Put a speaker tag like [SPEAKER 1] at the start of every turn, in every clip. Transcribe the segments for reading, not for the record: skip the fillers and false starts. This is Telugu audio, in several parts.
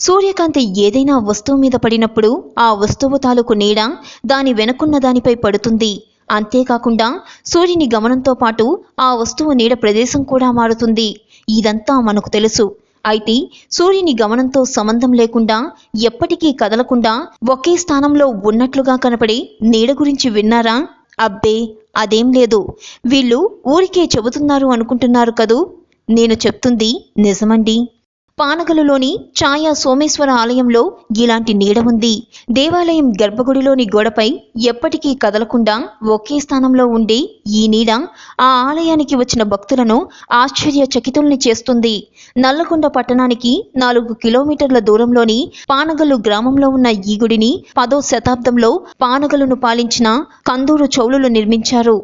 [SPEAKER 1] సూర్యకాంతి ఏదైనా వస్తువు మీద పడినప్పుడు ఆ వస్తువు తాలూకు నీడ దాని వెనుకున్న దానిపై పడుతుంది. అంతేకాకుండా సూర్యుని గమనంతో పాటు ఆ వస్తువు నీడ ప్రదేశం కూడా మారుతుంది. ఇదంతా మనకు తెలుసు. అయితే సూర్యుని గమనంతో సంబంధం లేకుండా ఎప్పటికీ కదలకుండా ఒకే స్థానంలో ఉన్నట్లుగా కనపడే నీడ గురించి విన్నారా? అబ్బే, అదేం లేదు. వీళ్ళు ఊరికే చెబుతున్నారు అనుకుంటున్నారు కదూ. నేను చెప్తుంది నిజమండి. పానగలులోని ఛాయా సోమేశ్వర ఆలయంలో ఇలాంటి నీడ ఉంది. దేవాలయం గర్భగుడిలోని గోడపై ఎప్పటికీ కదలకుండా ఒకే స్థానంలో ఉండే ఈ నీడ ఆ ఆలయానికి వచ్చిన భక్తులను ఆశ్చర్యచకితుల్ని చేస్తుంది. నల్లగొండ పట్టణానికి 4 కిలోమీటర్ల దూరంలోని పానగల్లు గ్రామంలో ఉన్న ఈ గుడిని 10వ శతాబ్దంలో పానగలును పాలించిన కందూరు చౌలులు నిర్మించారు.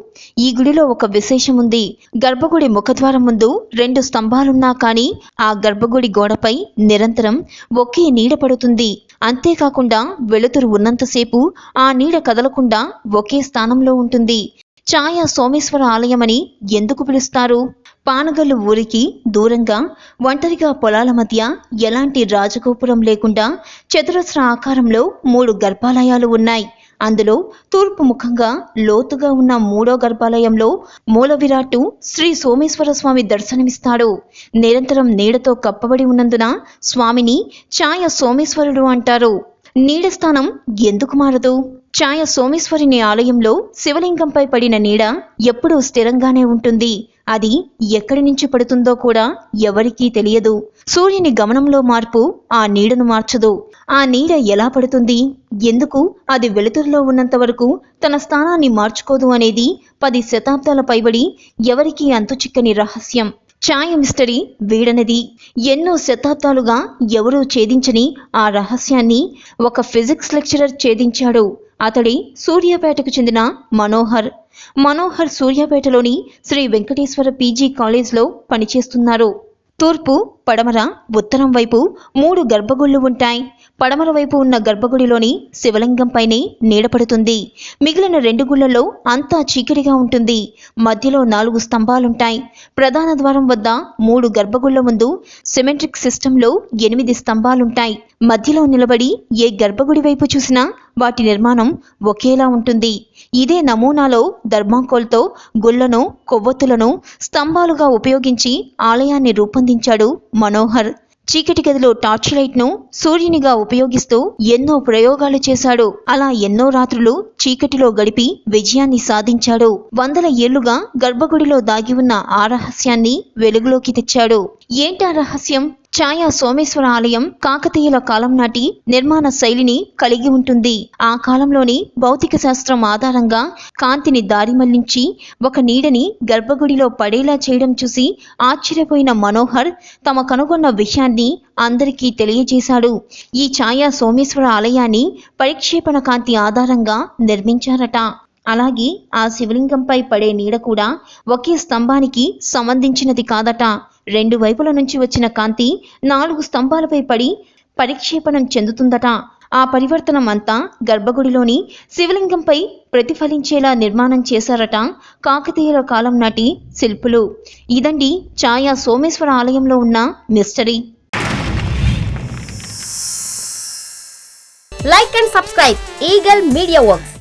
[SPEAKER 1] ఈ గుడిలో ఒక విశేషం ఉంది. గర్భగుడి ముఖద్వారం ముందు 2 స్తంభాలున్నా కానీ ఆ గర్భగుడి గోడపై నిరంతరం ఒకే నీడ పడుతుంది. అంతేకాకుండా వెలుతురు ఉన్నంతసేపు ఆ నీడ కదలకుండా ఒకే స్థానంలో ఉంటుంది. ఛాయా సోమేశ్వర ఆలయమని ఎందుకు పిలుస్తారు? పానగల్లు ఊరికి దూరంగా ఒంటరిగా పొలాల మధ్య ఎలాంటి రాజగోపురం లేకుండా చతురస్ర ఆకారంలో 3 గర్భాలయాలు ఉన్నాయి. అందులో తూర్పు ముఖంగా లోతుగా ఉన్న 3వ గర్భాలయంలో మూల విరాట్టు శ్రీ సోమేశ్వర స్వామి దర్శనమిస్తాడు. నిరంతరం నీడతో కప్పబడి ఉన్నందున స్వామిని ఛాయ సోమేశ్వరుడు అంటారు. నీడ స్థానం ఎందుకు మారదు? ఛాయ సోమేశ్వరుని ఆలయంలో శివలింగంపై పడిన నీడ ఎప్పుడూ స్థిరంగానే ఉంటుంది. అది ఎక్కడి నుంచి పడుతుందో కూడా ఎవరికీ తెలియదు. సూర్యుని గమనంలో మార్పు ఆ నీడను మార్చదు. ఆ నీడ ఎలా పడుతుంది, ఎందుకు అది వెలుతురులో ఉన్నంత వరకు తన స్థానాన్ని మార్చుకోదు అనేది 10 శతాబ్దాల పైబడి ఎవరికీ అంతుచిక్కని రహస్యం. ఛాయ మిస్టరీ వీడనది. ఎన్నో శతాబ్దాలుగా ఎవరూ ఛేదించని ఆ రహస్యాన్ని ఒక ఫిజిక్స్ లెక్చరర్ ఛేదించాడు. అతడే సూర్యాపేటకు చెందిన మనోహర్ సూర్యాపేటలోని శ్రీ వెంకటేశ్వర పీజీ కాలేజ్లో పనిచేస్తున్నారు. తూర్పు, పడమర, ఉత్తరం వైపు 3 గర్భగుళ్ళు ఉంటాయి. పడమర వైపు ఉన్న గర్భగుడిలోని శివలింగంపైనే నీడపడుతుంది. మిగిలిన 2 గుళ్లలో అంతా చీకటిగా ఉంటుంది. మధ్యలో 4 స్తంభాలుంటాయి. ప్రధాన ద్వారం వద్ద 3 గర్భగుళ్ల ముందు సిమెట్రిక్ సిస్టంలో 8 స్తంభాలుంటాయి. మధ్యలో నిలబడి ఏ గర్భగుడి వైపు చూసినా వాటి నిర్మాణం ఒకేలా ఉంటుంది. ఇదే నమూనాలో ధర్మాకోల్తో గుళ్లను, కొవ్వొత్తులను స్తంభాలుగా ఉపయోగించి ఆలయాన్ని రూపొందించాడు మనోహర్. చీకటి గదిలో టార్చ్ లైట్ ను సూర్యునిగా ఉపయోగిస్తూ ఎన్నో ప్రయోగాలు చేశాడు. అలా ఎన్నో రాత్రులు చీకటిలో గడిపి విజయాన్ని సాధించాడు. 100 ఏళ్లుగా గర్భగుడిలో దాగి ఉన్న ఆ రహస్యాన్ని వెలుగులోకి తెచ్చాడు. ఏంటా రహస్యం? ఛాయా సోమేశ్వర ఆలయం కాకతీయుల కాలం నాటి నిర్మాణ శైలిని కలిగి ఉంటుంది. ఆ కాలంలోని భౌతిక శాస్త్రం ఆధారంగా కాంతిని దారి మళ్లించి ఒక నీడని గర్భగుడిలో పడేలా చేయడం చూసి ఆశ్చర్యపోయిన మనోహర్ తమ కనుగొన్న విషయాన్ని అందరికీ తెలియజేశాడు. ఈ ఛాయా సోమేశ్వర ఆలయాన్ని పరిక్షేపణ కాంతి ఆధారంగా నిర్మించారట. అలాగే ఆ శివలింగంపై పడే నీడ కూడా ఒకే స్తంభానికి సంబంధించినది కాదట. 2 వైపుల నుంచి వచ్చిన కాంతి 4 స్తంభాలపై పడి పరిక్షేపణం చెందుతుందట. ఆ పరివర్తనం అంతా గర్భగుడిలోని శివలింగంపై ప్రతిఫలించేలా నిర్మాణం చేశారట కాకతీయుల కాలం నాటి శిల్పులు. ఇదండి ఛాయా సోమేశ్వర ఆలయంలో ఉన్న mystery.
[SPEAKER 2] Like and subscribe Eagle Media Works.